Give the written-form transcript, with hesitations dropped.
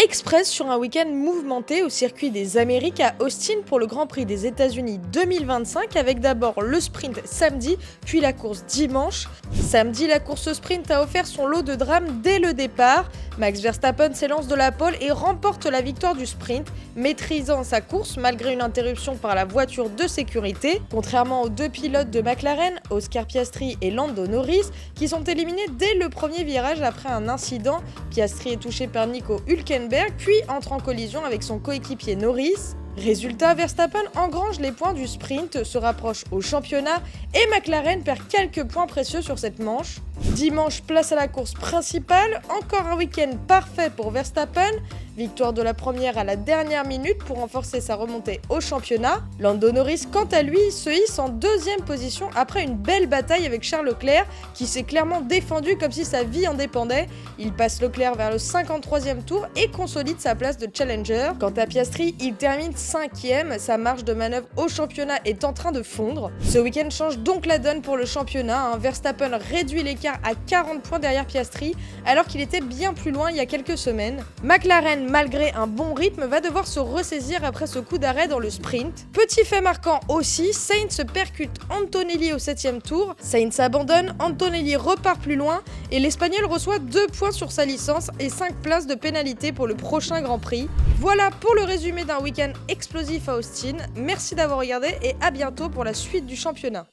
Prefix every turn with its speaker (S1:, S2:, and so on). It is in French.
S1: express sur un week-end mouvementé au circuit des Amériques à Austin pour le Grand Prix des États-Unis 2025 avec d'abord le sprint samedi, puis la course dimanche. Samedi, la course sprint a offert son lot de drames dès le départ. Max Verstappen s'élance de la pole et remporte la victoire du sprint, maîtrisant sa course malgré une interruption par la voiture de sécurité. Contrairement aux deux pilotes de McLaren, Oscar Piastri et Lando Norris, qui sont éliminés dès le premier virage après un incident. Piastri est touché par Nico Hülkenberg, puis entre en collision avec son coéquipier Norris. Résultat, Verstappen engrange les points du sprint, se rapproche au championnat et McLaren perd quelques points précieux sur cette manche. Dimanche, place à la course principale, encore un week-end parfait pour Verstappen. Victoire de la première à la dernière minute pour renforcer sa remontée au championnat. Lando Norris, quant à lui, se hisse en deuxième position après une belle bataille avec Charles Leclerc qui s'est clairement défendu comme si sa vie en dépendait. Il passe Leclerc vers le 53e tour et consolide sa place de challenger. Quant à Piastri, il termine 5e, sa marge de manœuvre au championnat est en train de fondre. Ce week-end change donc la donne pour le championnat. Verstappen réduit l'écart à 40 points derrière Piastri alors qu'il était bien plus loin il y a quelques semaines. McLaren, malgré un bon rythme, va devoir se ressaisir après ce coup d'arrêt dans le sprint. Petit fait marquant aussi, Sainz percute Antonelli au 7e tour. Sainz abandonne, Antonelli repart plus loin et l'Espagnol reçoit 2 points sur sa licence et 5 places de pénalité pour le prochain Grand Prix. Voilà pour le résumé d'un week-end explosif à Austin. Merci d'avoir regardé et à bientôt pour la suite du championnat.